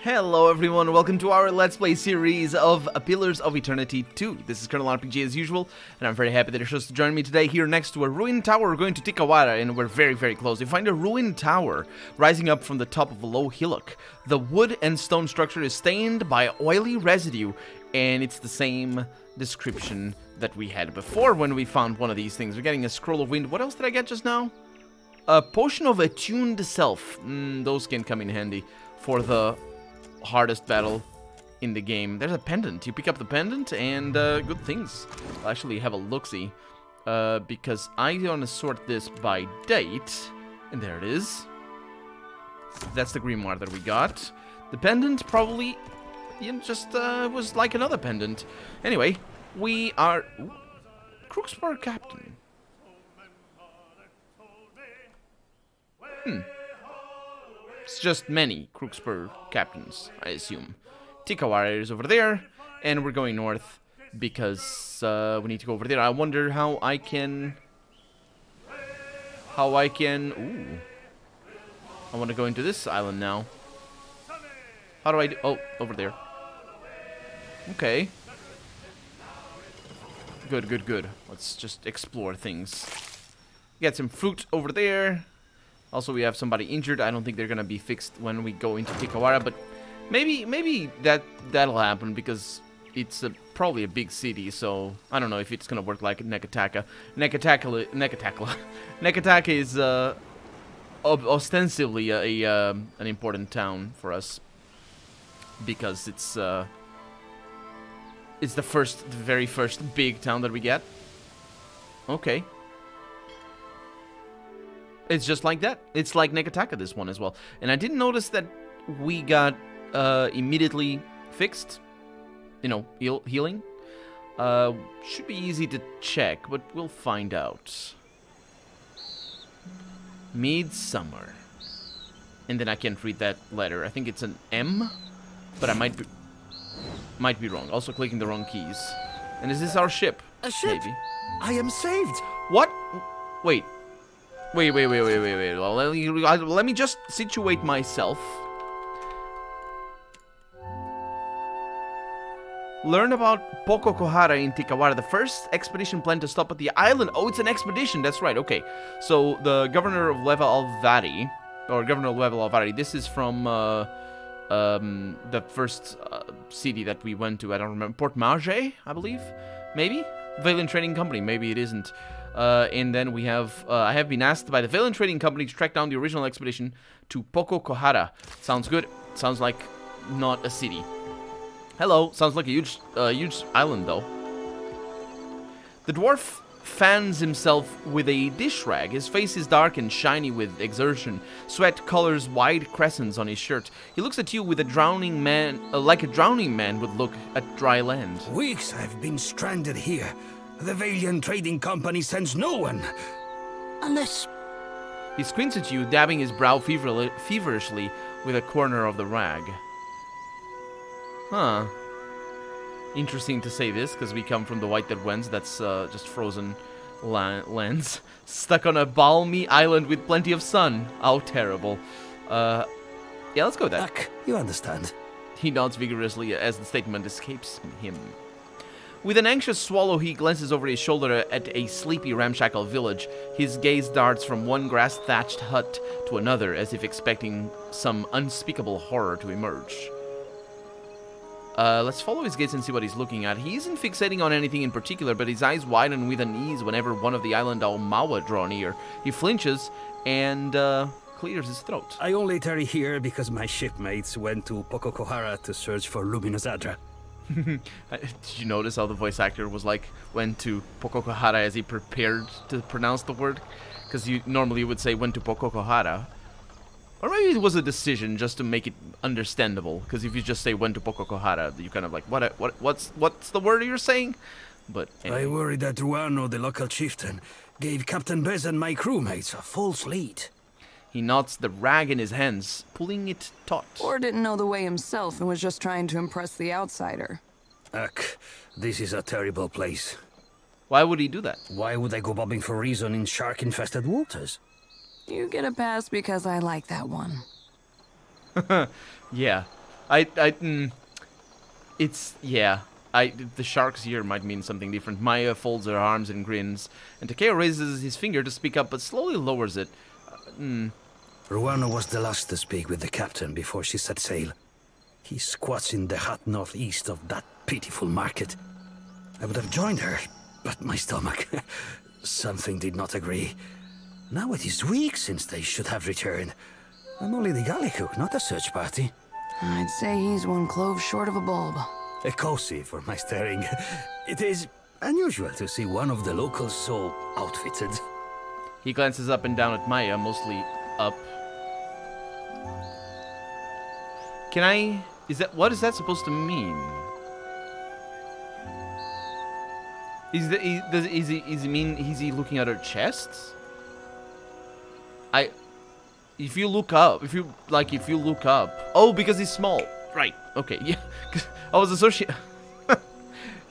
Hello everyone, welcome to our Let's Play series of Pillars of Eternity 2. This is Colonel RPG as usual, and I'm very happy that you're supposed to join me today here next to a ruined tower. We're going to Tikawara, and we're very close. We find a ruined tower rising up from the top of a low hillock. The wood and stone structure is stained by oily residue, and it's the same description that we had before when we found one of these things. We're getting a scroll of wind. What else did I get just now? A potion of attuned self. Those can come in handy for the hardest battle in the game. There's a pendant. You pick up the pendant and good things. I'll actually have a look-see because I want to sort this by date, and there it is. That's the grimoire that we got. The pendant probably just was like another pendant. Anyway, we are... Ooh, Crookspur Captain. It's just many Crookspur captains, I assume. Tikawara is over there, and we're going north because we need to go over there. I wonder how I can... Ooh. I want to go into this island now. How do I do... Oh, over there. Okay. Good. Let's just explore things. Get some fruit over there. Also, we have somebody injured. I don't think they're gonna be fixed when we go into Tikawara, but maybe that'll happen because it's probably a big city. So I don't know if it's gonna work like Nekataka. Nekataka is ostensibly an important town for us because it's the very first big town that we get. Okay. It's just like that. It's like Nekataka, this one as well. And I didn't notice that we got immediately fixed. You know, healing. Should be easy to check, but we'll find out. Midsummer. And then I can't read that letter. I think it's an M, but I might be wrong. Also clicking the wrong keys. And is this our ship? A ship? Maybe. I am saved. What? Wait. Wait. Let me just situate myself. Learn about Pococohara in Tikawara, the first expedition planned to stop at the island. Oh, it's an expedition. That's right. Okay. So, the governor of Leva Alvari, this is from the first city that we went to. I don't remember. Port Marge, I believe? Maybe? Valiant Trading Company. Maybe it isn't. And then we have, I have been asked by the Valiant Trading Company to track down the original expedition to Pococohara. Sounds good. Sounds like not a city. Hello. Sounds like a huge island, though. The dwarf fans himself with a dish rag. His face is dark and shiny with exertion. Sweat colors wide crescents on his shirt. He looks at you with a drowning man, like a drowning man would look at dry land. Weeks I've been stranded here. The Valiant Trading Company sends no one. Unless... He squints at you, dabbing his brow feverishly with a corner of the rag. Huh. Interesting to say this, because we come from the White Dead Winds. That's just frozen lands. Stuck on a balmy island with plenty of sun. How terrible. Yeah, let's go with that. Luck, you understand. He nods vigorously as the statement escapes him. With an anxious swallow, he glances over his shoulder at a sleepy, ramshackle village. His gaze darts from one grass-thatched hut to another, as if expecting some unspeakable horror to emerge. Let's follow his gaze and see what he's looking at. He isn't fixating on anything in particular, but his eyes widen with unease whenever one of the island Aumawa draw near. He flinches and clears his throat. I only tarry here because my shipmates went to Pococohara to search for Luminous Adra. Did you notice how the voice actor went to Pococohara as he prepared to pronounce the word? Because you normally would say went to Pococohara. Or maybe it was a decision just to make it understandable. Because if you just say went to Pococohara, you kind of like, what's the word you're saying? But anyway. I worry that Ruano, the local chieftain, gave Captain Bez and my crewmates a false lead. He knots the rag in his hands, pulling it taut. Or didn't know the way himself and was just trying to impress the outsider. Ugh, this is a terrible place. Why would he do that? Why would I go bobbing for reason in shark-infested waters? You get a pass because I like that one. Yeah. It's, yeah. The shark's ear might mean something different. Maya folds her arms and grins, and Takeo raises his finger to speak up, but slowly lowers it. Ruano was the last to speak with the captain before she set sail. He squats in the hot northeast of that pitiful market. I would have joined her, but my stomach... something did not agree. Now it is weeks since they should have returned. I'm only the galley cook, not a search party. I'd say he's one clove short of a bulb. A cozy for my staring. It is unusual to see one of the locals so outfitted. He glances up and down at Maya, mostly up. Can I... what is that supposed to mean? Is he looking at her chest? If you look up, oh, because he's small. Right, okay, yeah. I was associating...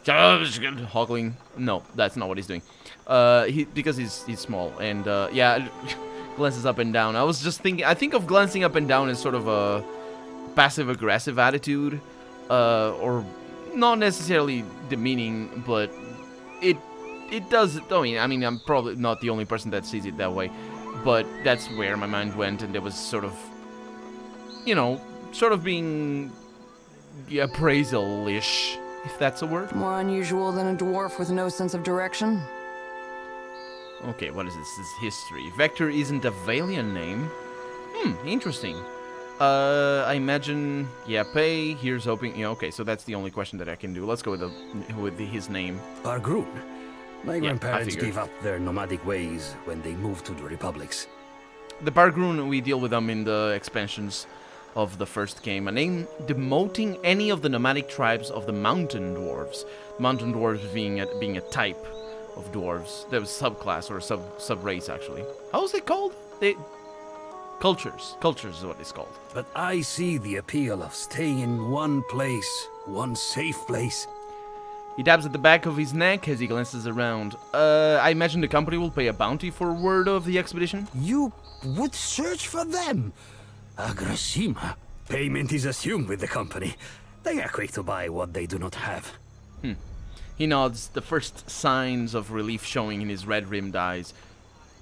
Hoggling. No, that's not what he's doing. Because he's small, and, yeah, glances up and down. I was just thinking, I think of glancing up and down as sort of a passive-aggressive attitude, or not necessarily demeaning, but it does, I mean, I'm probably not the only person that sees it that way, but that's where my mind went, and there was sort of, you know, sort of being appraisal-ish, if that's a word. More unusual than a dwarf with no sense of direction? Okay, what is this? This is history. Vector isn't a Valian name. Interesting. I imagine... Yeah, pay, here's hoping... Yeah, okay, so that's the only question that I can do. Let's go with his name. Bargroon. My grandparents gave up their nomadic ways when they moved to the republics. The Bargroon, we deal with them in the expansions of the first game. A name demoting any of the nomadic tribes of the mountain dwarves. Mountain dwarves being a type of dwarves. That was subclass or sub-race, actually. How is it called? Cultures. Cultures is what it's called. But I see the appeal of staying in one place, one safe place. He dabs at the back of his neck as he glances around. I imagine the company will pay a bounty for word of the expedition? You would search for them? Agrasima. Payment is assumed with the company. They are quick to buy what they do not have. He nods, the first signs of relief showing in his red-rimmed eyes.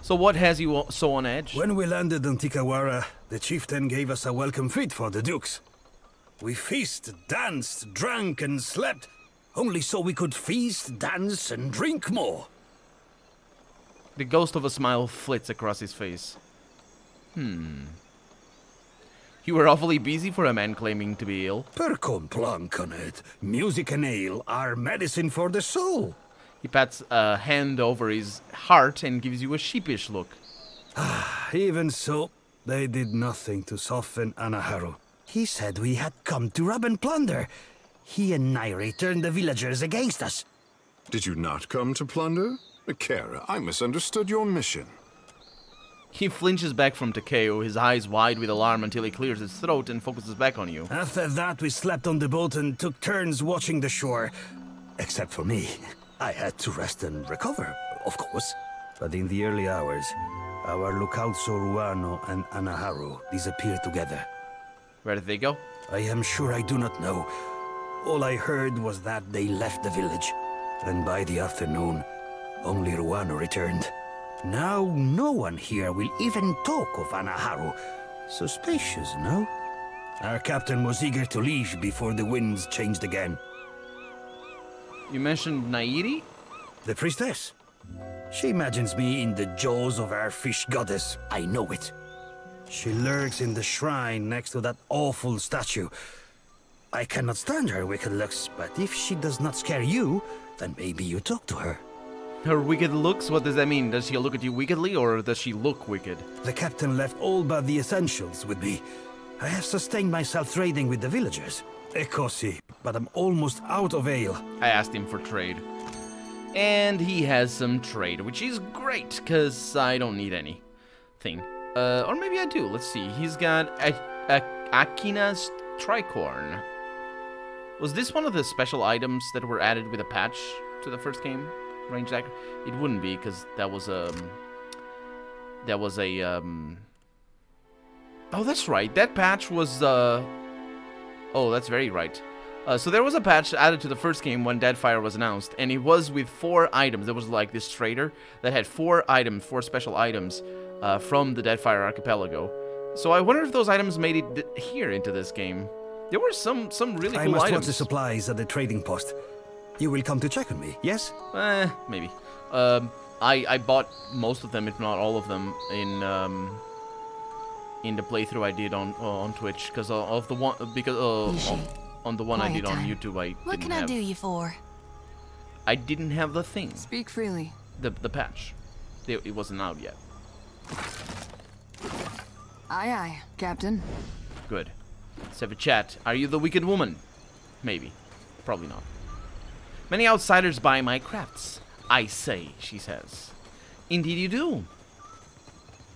So what has you so on edge? When we landed on Tikawara, the chieftain gave us a welcome feast for the dukes. We feasted, danced, drank, and slept, only so we could feast, dance, and drink more. The ghost of a smile flits across his face. You were awfully busy for a man claiming to be ill. Per complancanet, music and ale are medicine for the soul. He pats a hand over his heart and gives you a sheepish look. Even so, they did nothing to soften Anaharu. He said we had come to rob and plunder. He and Nairi turned the villagers against us. Did you not come to plunder? Mikera, I misunderstood your mission. He flinches back from Takeo, his eyes wide with alarm until he clears his throat and focuses back on you. After that, we slept on the boat and took turns watching the shore. Except for me. I had to rest and recover, of course. But in the early hours, our lookouts Ruano and Anaharu disappeared together. Where did they go? I am sure I do not know. All I heard was that they left the village. And by the afternoon, only Ruano returned. Now no one here will even talk of Anaharu. Suspicious, no? Our captain was eager to leave before the winds changed again. You mentioned Nairi? The priestess. She imagines me in the jaws of our fish goddess. I know it. She lurks in the shrine next to that awful statue. I cannot stand her wicked looks, but if she does not scare you, then maybe you talk to her. Her wicked looks? What does that mean? Does she look at you wickedly, or does she look wicked? The captain left all but the essentials with me. I have sustained myself trading with the villagers. Ekosi, but I'm almost out of ale. I asked him for trade. And he has some trade, which is great, because I don't need anything. Or maybe I do. Let's see. He's got Akina's tricorn. Was this one of the special items that were added with a patch to the first game? Ranged dagger? It wouldn't be, because that was a... Oh, that's right. That patch was, Oh, that's very right. So there was a patch added to the first game when Deadfire was announced, and it was with 4 items. There was like this trader that had 4 items, 4 special items from the Deadfire archipelago. So I wonder if those items made it here into this game. There were some really I cool must items. watch the supplies at the trading post. You will come to check on me, yes? Maybe. I bought most of them, if not all of them, in the playthrough I did on Twitch, because of the one on the one I did on YouTube I What can I do you for? I didn't have the thing. Speak freely. The patch. It wasn't out yet. Aye, aye, Captain. Good. Let's have a chat. Are you the wicked woman? Maybe. Probably not. Many outsiders buy my crafts, I say, she says. Indeed you do.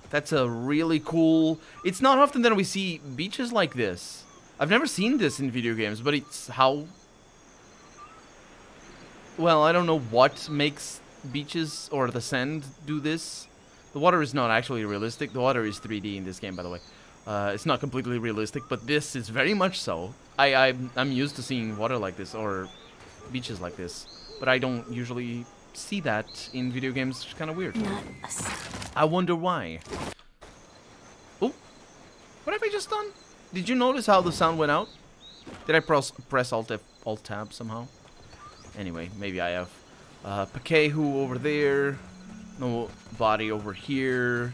That's a really cool... It's not often that we see beaches like this. I've never seen this in video games, but it's how... Well, I don't know what makes beaches or the sand do this. The water is not actually realistic. The water is 3D in this game, by the way. It's not completely realistic, but this is very much so. I'm used to seeing water like this, or beaches like this, but I don't usually see that in video games. It's kind of weird. I wonder why. Oh, what have I just done? Did you notice how the sound went out? Did I press Alt Tab somehow? Anyway, maybe I have. Pakehu over there. No body over here.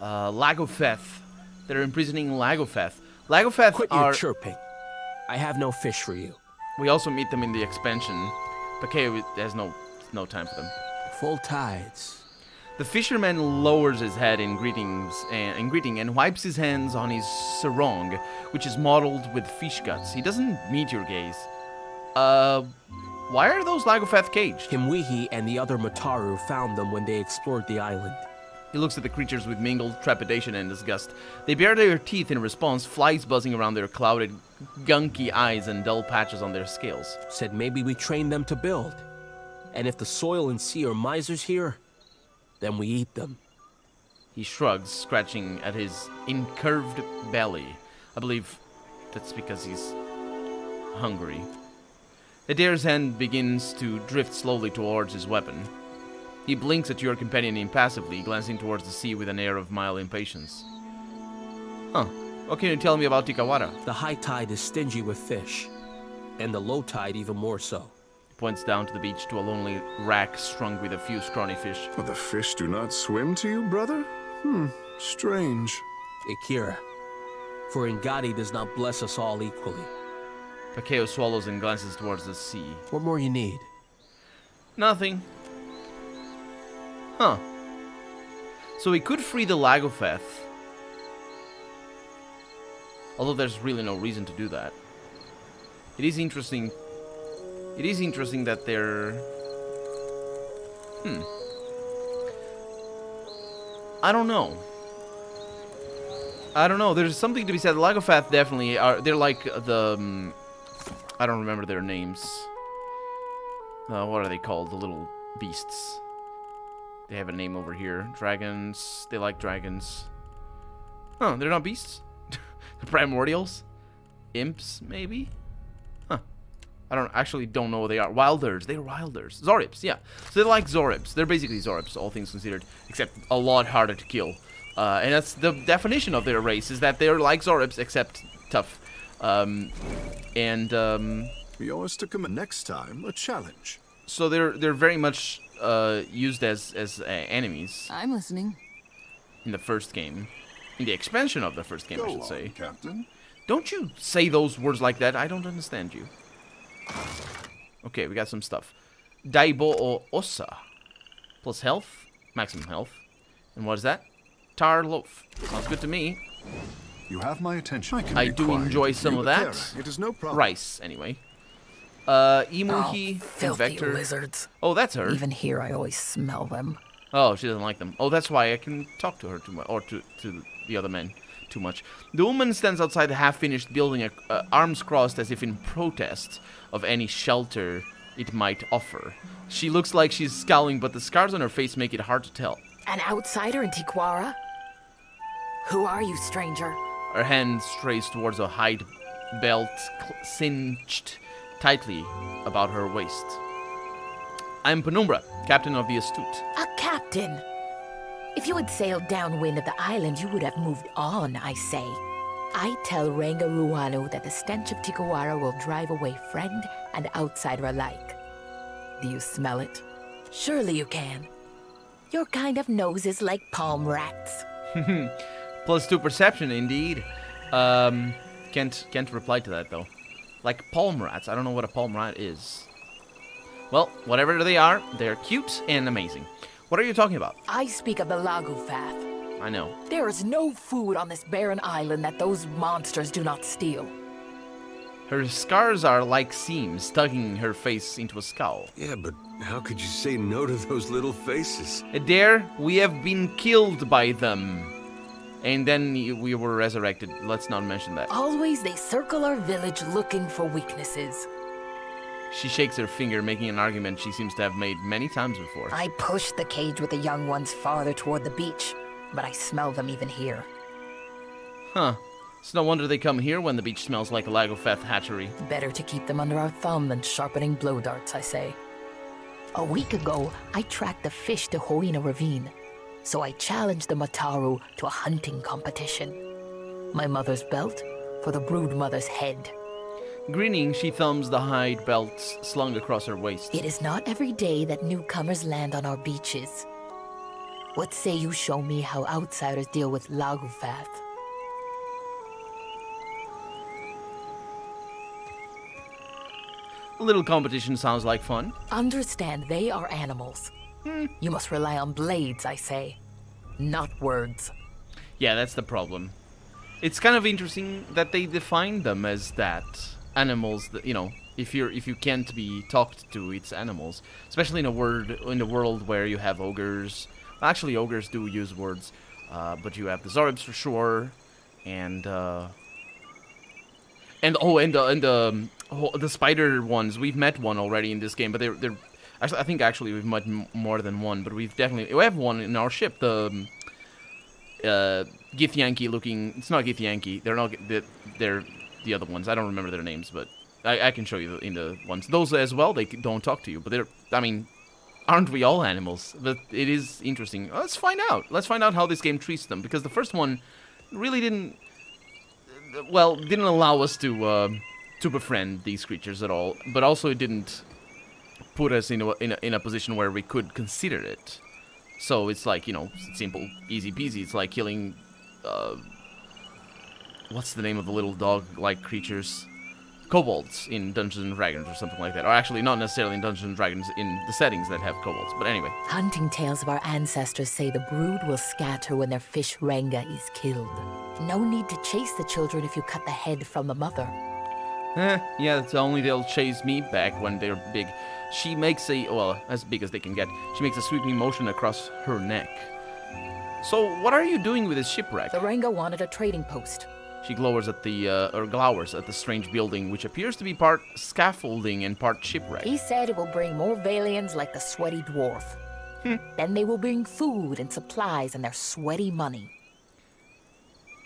Lagofeth. They're imprisoning Lagofeth. Lagofeth Quit are... your chirping. I have no fish for you. We also meet them in the expansion. Pakehu has no time for them. Full tides. The fisherman lowers his head in greeting and wipes his hands on his sarong, which is mottled with fish guts. He doesn't meet your gaze. Why are those Lagofeth caged? Himwihi and the other Mataru found them when they explored the island. He looks at the creatures with mingled trepidation and disgust. They bare their teeth in response, flies buzzing around their clouded, gunky eyes and dull patches on their scales. Said maybe we train them to build. And if the soil and sea are misers here, then we eat them. He shrugs, scratching at his incurved belly. I believe that's because he's hungry. Adair's hand begins to drift slowly towards his weapon. He blinks at your companion impassively, glancing towards the sea with an air of mild impatience. Huh. What can you tell me about Tikawara? The high tide is stingy with fish, and the low tide even more so. He points down to the beach to a lonely rack strung with a few scrawny fish. Well, the fish do not swim to you, brother? Strange. Akira, for Ngati does not bless us all equally. Pakeo swallows and glances towards the sea. What more you need? Nothing. Huh. So we could free the Lagofeth. Although there's really no reason to do that. It is interesting. It is interesting that they're... I don't know. I don't know. There's something to be said. The Lagofeth definitely are... They're like the... I don't remember their names. What are they called? The little beasts. They have a name over here. Dragons. They like dragons. Huh, they're not beasts? The primordials? Imps, maybe? Huh. I don't know what they are. Wilders. They're wilders. Zoribs, yeah. So they like Zoribs. They're basically Zoribs, all things considered. Except a lot harder to kill. And that's the definition of their race, is that they're like Zoribs, except tough. Yours to come next time, a challenge. So they're very much used as enemies. I'm listening. In the first game. In the expansion of the first game, I should say. Captain. Don't you say those words like that. I don't understand you. Okay, we got some stuff. Daibo o Osa. Plus health. Maximum health. And what is that? Tar loaf. Sounds good to me. You have my attention. I do enjoy some of that. It is no problem. Rice, anyway. Imuhi, filthy Vector. lizards. Oh, that's her. Even here, I always smell them. Oh, she doesn't like them. Oh, that's why I can talk to her too much, or to the other men too much. The woman stands outside the half-finished building, arms crossed as if in protest of any shelter it might offer. She looks like she's scowling, but the scars on her face make it hard to tell. An outsider in Tiquara? Who are you, stranger? Her hand strays towards a hide belt cinched tightly about her waist. I'm Penumbra, captain of the Astute. A captain! If you had sailed downwind of the island, you would have moved on, I say. I tell Ranga Ruano that the stench of Tikawara will drive away friend and outsider alike. Do you smell it? Surely you can. Your kind of nose is like palm rats. +2 perception, indeed. Can't reply to that, though. Like palm rats. I don't know what a palm rat is. Well, whatever they are, they're cute and amazing. What are you talking about? I speak of the Lagufath. I know. There is no food on this barren island that those monsters do not steal. Her scars are like seams, tugging her face into a scowl. Yeah, but how could you say no to those little faces? There, we have been killed by them. And then we were resurrected. Let's not mention that. Always they circle our village looking for weaknesses. She shakes her finger, making an argument she seems to have made many times before. I pushed the cage with the young ones farther toward the beach, but I smell them even here. Huh. It's no wonder they come here when the beach smells like a Lagofath hatchery. Better to keep them under our thumb than sharpening blow darts, I say. A week ago, I tracked the fish to Hoina Ravine, so I challenged the Mataru to a hunting competition. My mother's belt for the brood mother's head. Grinning, she thumbs the hide belts slung across her waist. It is not every day that newcomers land on our beaches. What say you show me how outsiders deal with Lagufath? A little competition sounds like fun. Understand, they are animals. You must rely on blades, I say, not words. Yeah, that's the problem. It's kind of interesting that they define them as that. Animals that, you know, if you can't be talked to, it's animals. Especially in a world where you have ogres. Actually, ogres do use words, but you have the Zoribs for sure, and the spider ones. We've met one already in this game, but they're actually, I think actually we've met more than one, but we have one in our ship. The Githyanki looking. It's not Githyanki. They're the other ones. I don't remember their names, but I can show you in the ones. Those as well, they don't talk to you, but I mean, aren't we all animals? But it is interesting. Let's find out. Let's find out how this game treats them, because the first one really didn't allow us to befriend these creatures at all, but also it didn't put us in a position where we could consider it. So it's like, you know, simple, easy peasy. It's like killing what's the name of the little dog-like creatures? Kobolds in Dungeons & Dragons or something like that. Or actually, not necessarily in Dungeons & Dragons, in the settings that have kobolds. But anyway. Hunting tales of our ancestors say the brood will scatter when their fish Ranga is killed. No need to chase the children if you cut the head from the mother. Yeah, it's only they'll chase me back when they're big. She makes as big as they can get. She makes a sweeping motion across her neck. So, what are you doing with this shipwreck? The Ranga wanted a trading post. She glowers at the strange building, which appears to be part scaffolding and part shipwreck. He said it will bring more Valians like the sweaty dwarf. Then they will bring food and supplies and their sweaty money.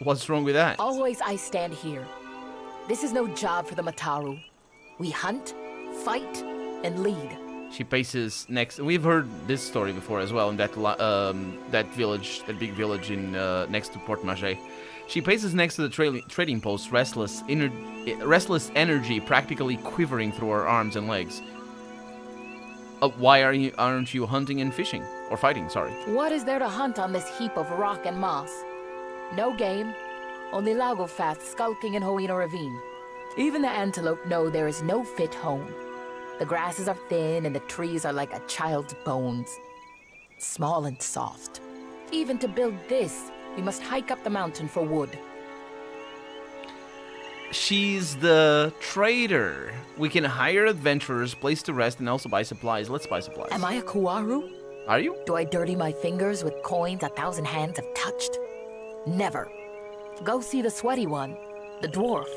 What's wrong with that? Always I stand here. This is no job for the Mataru. We hunt, fight, and lead. She paces next. We've heard this story before as well in that village, that big village in next to Port Maget. She paces next to the trading post, restless energy practically quivering through her arms and legs. Why aren't you hunting and fishing? Or fighting, sorry. What is there to hunt on this heap of rock and moss? No game, only Lagofath skulking in Hoina Ravine. Even the antelope know there is no fit home. The grasses are thin and the trees are like a child's bones. Small and soft. Even to build this, we must hike up the mountain for wood. She's the trader. We can hire adventurers, place to rest, and also buy supplies. Let's buy supplies. Am I a Kuaru? Are you? Do I dirty my fingers with coins 1,000 hands have touched? Never. Go see the sweaty one, the dwarf.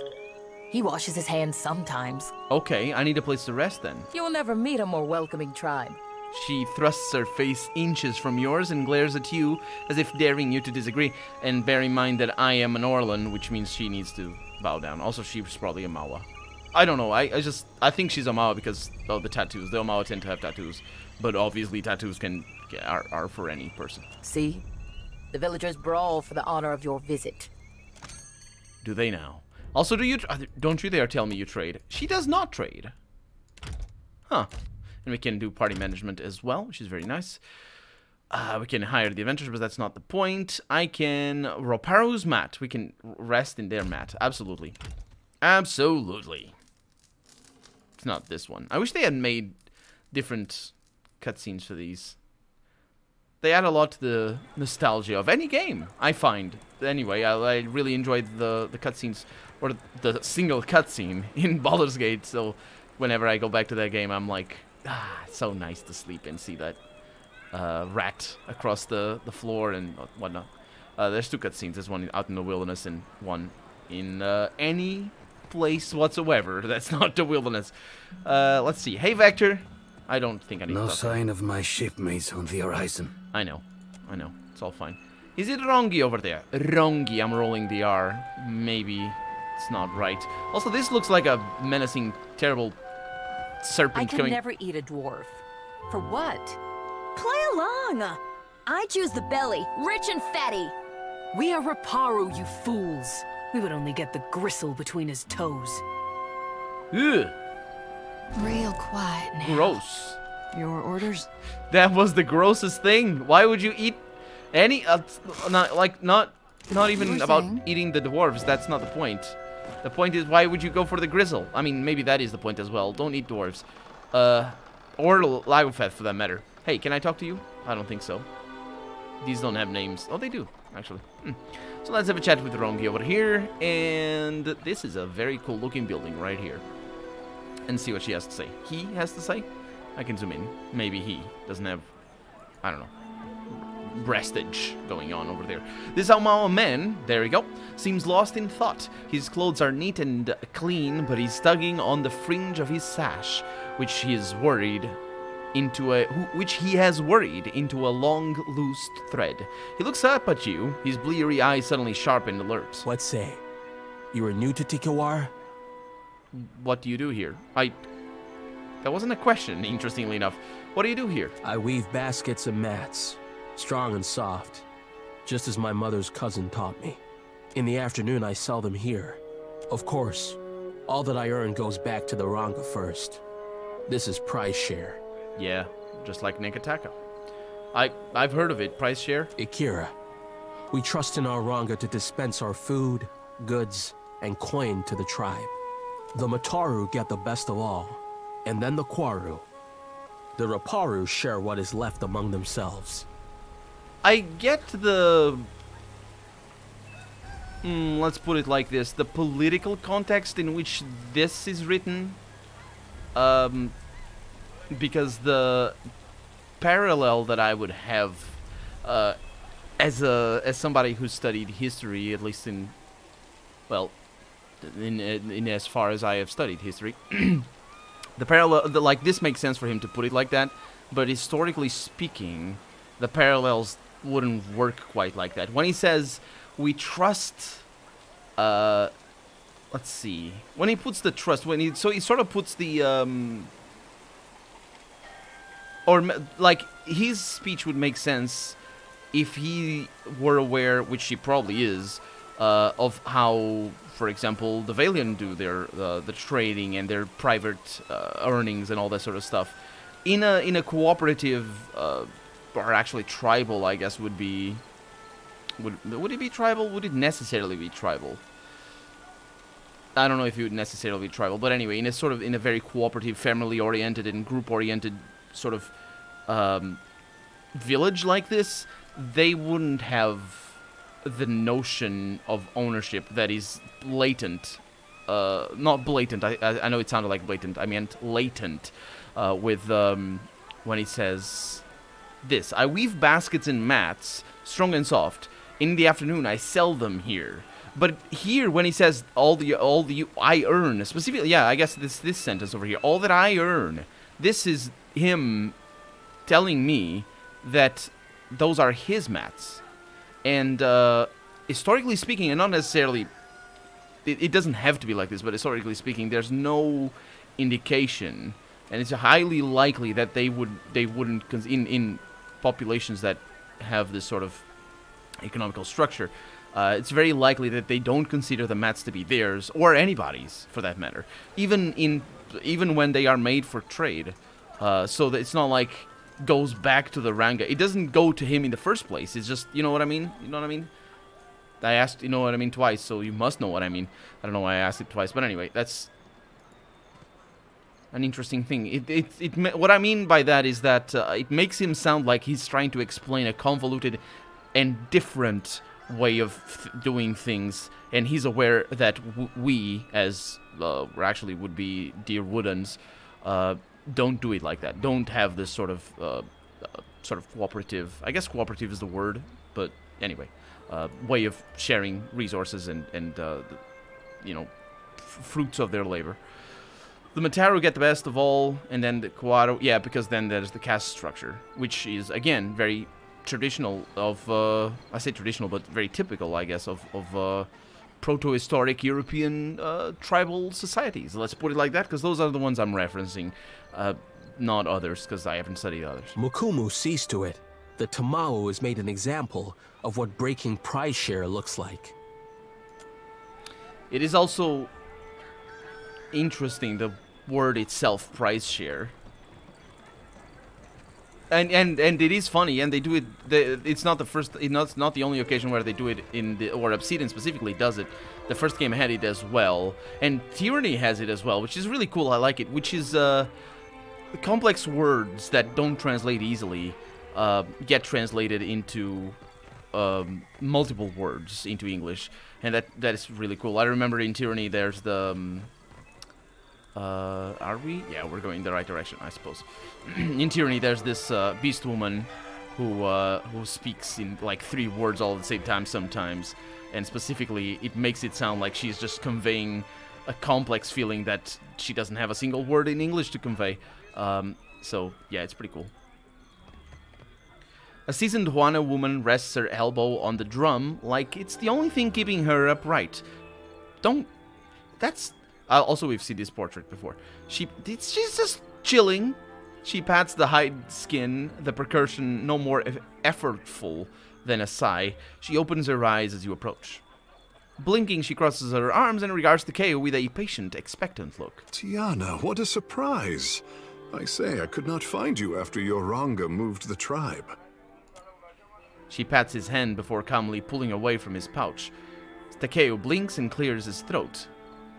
He washes his hands sometimes. Okay, I need a place to rest then. You will never meet a more welcoming tribe. She thrusts her face inches from yours and glares at you as if daring you to disagree. And bear in mind that I am an Orlan, which means she needs to bow down. Also, she's probably a Mawa. I don't know. I think she's a Mawa because of the tattoos. The Mawa tend to have tattoos, but obviously tattoos are for any person. See? The villagers brawl for the honor of your visit. Do they now? Also, don't you dare tell me you trade. She does not trade. Huh. And we can do party management as well, which is very nice. We can hire the adventurers, but that's not the point. I can... Roparu's mat. We can rest in their mat. Absolutely. Absolutely. It's not this one. I wish they had made different cutscenes for these. They add a lot to the nostalgia of any game, I find. Anyway, I really enjoyed the cutscenes, or the single cutscene in Baldur's Gate, so whenever I go back to that game, I'm like, it's so nice to sleep and see that rat across the floor and whatnot. There's 2 cutscenes. There's one out in the wilderness and one in any place whatsoever that's not the wilderness. Let's see. Hey, Vector. I don't think I need to No talk sign of my shipmates on the horizon. I know. It's all fine. Is it Rongi over there? Rongi, I'm rolling the R. Maybe it's not right. Also, this looks like a menacing, terrible serpent I can coming... never eat a dwarf. For what? Play along! I choose the belly, rich and fatty. We are Raparu, you fools. We would only get the gristle between his toes. Ugh. Real quiet now. Gross. Your orders? That was the grossest thing. Why would you eat any... not even about eating the dwarves. That's not the point. The point is, why would you go for the grizzle? I mean, maybe that is the point as well. Don't eat dwarves. Or Lagofeth, for that matter. Hey, can I talk to you? I don't think so. These don't have names. Oh, they do, actually. So let's have a chat with Rongi over here. And this is a very cool looking building right here. And see what she has to say. He has to say? I can zoom in. Maybe he doesn't have, I don't know, breastage going on over there. This Aomao man, there we go, seems lost in thought. His clothes are neat and clean, but he's tugging on the fringe of his sash, which he has worried into a long, loose thread. He looks up at you, his bleary eyes suddenly sharp and alert. What say? You are new to Tikawara? What do you do here? That wasn't a question, interestingly enough. What do you do here? I weave baskets and mats, strong and soft, just as my mother's cousin taught me. In the afternoon, I sell them here. Of course, all that I earn goes back to the Ranga first. This is price share. Yeah, just like Nekataka. I've heard of it. Price share? Ikira. We trust in our Ranga to dispense our food, goods, and coin to the tribe. The Mataru get the best of all, and then the Kwaru. The Raparu share what is left among themselves. I get the... let's put it like this. The political context in which this is written. Because the parallel that I would have as somebody who studied history, at least in... well... In as far as I have studied history, the parallel, like this makes sense for him to put it like that, but historically speaking, the parallels wouldn't work quite like that. When he says, we trust, let's see, when he puts the trust, so he sort of puts the, like, his speech would make sense if he were aware, which he probably is, of how, for example, the Valiant do their the trading and their private earnings and all that sort of stuff. In a cooperative, or actually tribal, I guess would be. Would it be tribal? Would it necessarily be tribal? I don't know if it would necessarily be tribal, but anyway, in a very cooperative, family-oriented and group-oriented sort of village like this, they wouldn't have the notion of ownership that is blatant, not blatant, I know it sounded like blatant, I meant latent, with, when he says this, I weave baskets and mats, strong and soft, in the afternoon I sell them here. But here, when he says all the I earn, specifically, yeah, I guess this sentence over here, all that I earn, this is him telling me that those are his mats. And historically speaking, and not necessarily it doesn't have to be like this, but historically speaking, there's no indication, and it's highly likely that they wouldn't, in populations that have this sort of economical structure, it's very likely that they don't consider the mats to be theirs, or anybody's for that matter, even when they are made for trade. So that it's not like goes back to the Ranga. It doesn't go to him in the first place. It's just, you know what I mean? You know what I mean? I asked, you know what I mean, twice, so you must know what I mean. I don't know why I asked it twice, but anyway, that's an interesting thing. What I mean by that is that it makes him sound like he's trying to explain a convoluted and different way of doing things, and he's aware that we, as actually would be dear Woodens, don't do it like that. Don't have this sort of cooperative. I guess cooperative is the word, but anyway, way of sharing resources and you know, fruits of their labor. The Mataru get the best of all, and then the Kuaro, yeah, because then there's the caste structure, which is again very traditional of I say traditional, but very typical, I guess, of proto-historic European tribal societies. Let's put it like that, because those are the ones I'm referencing, not others, because I haven't studied others. Mukumu sees to it that Tamao is made an example of what breaking prize share looks like. It is also interesting, the word itself, prize share. And it is funny, and they do it. It's not the first. It's not the only occasion where they do it or Obsidian specifically does it. The first game had it as well, and Tyranny has it as well, which is really cool. I like it. Which is complex words that don't translate easily get translated into multiple words into English, and that is really cool. I remember in Tyranny there's the are we? Yeah, we're going the right direction, I suppose. In Tyranny, there's this beast woman who speaks in like 3 words all at the same time sometimes, and specifically, it makes it sound like she's just conveying a complex feeling that she doesn't have a single word in English to convey. So yeah, it's pretty cool. A seasoned Huana woman rests her elbow on the drum like it's the only thing keeping her upright. That's... Also, we've seen this portrait before. She's just chilling. She pats the hide skin, the percussion no more effortful than a sigh. She opens her eyes as you approach. Blinking, she crosses her arms and regards Takeo with a patient, expectant look. Tiana, what a surprise. I say, I could not find you after your Ranga moved the tribe. She pats his hand before calmly pulling away from his pouch. Takeo blinks and clears his throat,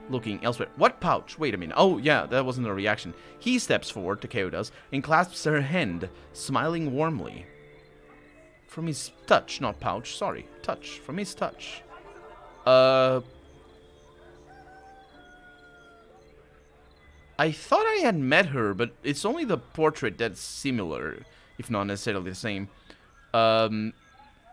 looking elsewhere. What pouch? Wait a minute. Oh, yeah, that wasn't a reaction. He steps forward, Takeo does, and clasps her hand, smiling warmly. From his touch, not pouch, sorry. Touch. From his touch. I thought I had met her, but it's only the portrait that's similar, if not necessarily the same.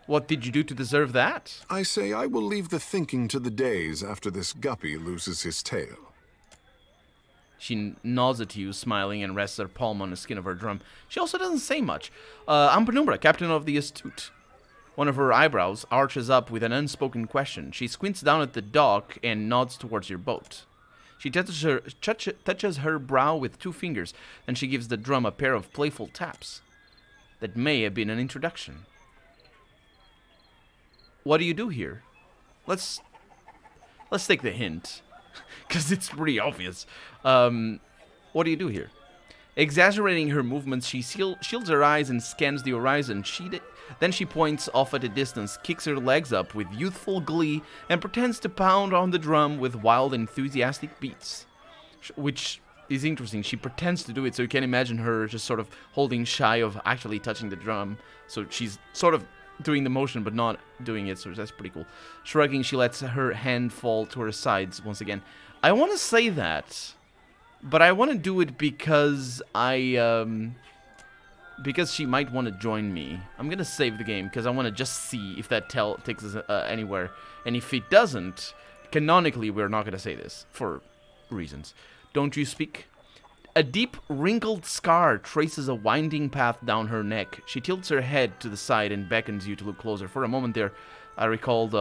What did you do to deserve that? I say I will leave the thinking to the days after this guppy loses his tail. She nods at you, smiling, and rests her palm on the skin of her drum. She also doesn't say much. I'm Penumbra, captain of the Astute. One of her eyebrows arches up with an unspoken question. She squints down at the dock and nods towards your boat. She touches her brow with 2 fingers, and she gives the drum a pair of playful taps. That may have been an introduction. What do you do here? Let's take the hint, because it's pretty obvious. What do you do here? Exaggerating her movements, she shields her eyes and scans the horizon. Then she points off at a distance, kicks her legs up with youthful glee, and pretends to pound on the drum with wild, enthusiastic beats. Which is interesting. She pretends to do it, so you can imagine her just sort of holding shy of actually touching the drum. So she's sort of doing the motion, but not doing it, so that's pretty cool. Shrugging, she lets her hand fall to her sides once again. I want to say that, but I want to do it because because she might want to join me. I'm gonna save the game because I want to just see if that takes us anywhere, and if it doesn't, canonically we're not gonna say this for reasons. Don't you speak? A deep, wrinkled scar traces a winding path down her neck. She tilts her head to the side and beckons you to look closer. For a moment there, I recalled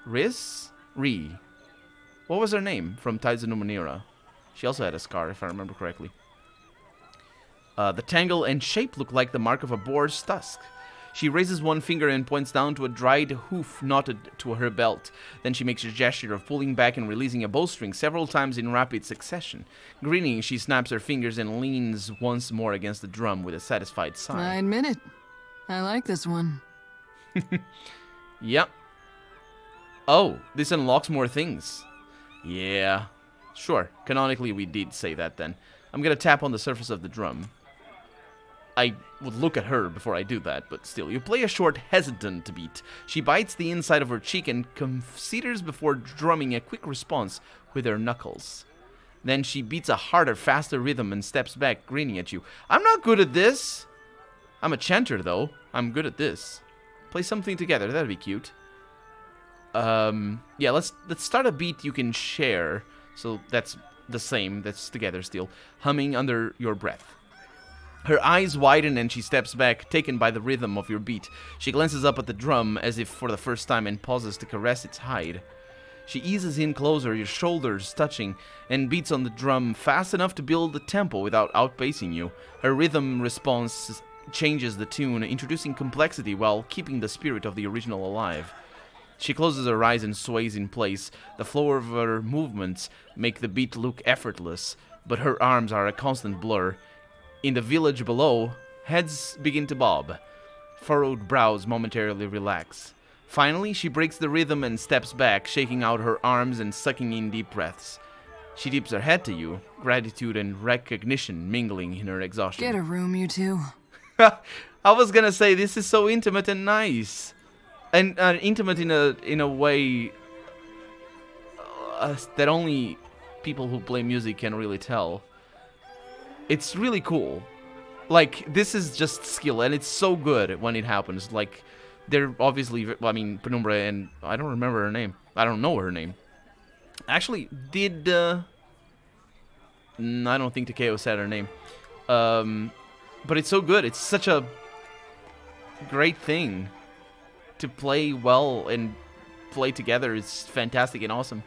Ri. What was her name from Tides of Numenera? She also had a scar, if I remember correctly. The tangle and shape look like the mark of a boar's tusk. She raises one finger and points down to a dried hoof knotted to her belt. Then she makes a gesture of pulling back and releasing a bowstring several times in rapid succession. Grinning, she snaps her fingers and leans once more against the drum with a satisfied sigh. I admit it. I like this one. Yep. Oh, this unlocks more things. Yeah. Sure, canonically we did say that then. I'm gonna tap on the surface of the drum. I would look at her before I do that, but still. You play a short, hesitant beat. She bites the inside of her cheek and considers before drumming a quick response with her knuckles. Then she beats a harder, faster rhythm and steps back, grinning at you. I'm not good at this! I'm a chanter, though. I'm good at this. Play something together, that'd be cute. Yeah, let's start a beat you can share. So that's the same, that's together still. Humming under your breath. Her eyes widen and she steps back, taken by the rhythm of your beat. She glances up at the drum as if for the first time and pauses to caress its hide. She eases in closer, your shoulders touching, and beats on the drum fast enough to build the tempo without outpacing you. Her rhythm response changes the tune, introducing complexity while keeping the spirit of the original alive. She closes her eyes and sways in place. The flow of her movements make the beat look effortless, but her arms are a constant blur. In the village below, heads begin to bob. Furrowed brows momentarily relax. Finally, she breaks the rhythm and steps back, shaking out her arms and sucking in deep breaths. She tips her head to you, gratitude and recognition mingling in her exhaustion. Get a room, you two. I was gonna say, this is so intimate and nice. And intimate in a way that only people who play music can really tell. It's really cool. Like, this is just skill, and it's so good when it happens. Like, they're obviously, I mean, Penumbra and, I don't remember her name. I don't know her name. Actually, did, I don't think Takeo said her name. But it's so good. It's such a great thing to play well and play together. It's fantastic and awesome.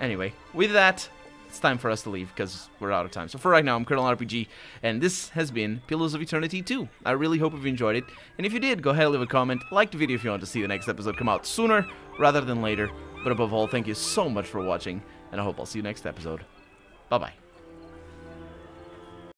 Anyway, with that, it's time for us to leave because we're out of time. So for right now, I'm Colonel RPG, and this has been Pillars of Eternity 2. I really hope you've enjoyed it, and if you did, go ahead and leave a comment, like the video if you want to see the next episode come out sooner rather than later. But above all, thank you so much for watching, and I hope I'll see you next episode. Bye-bye.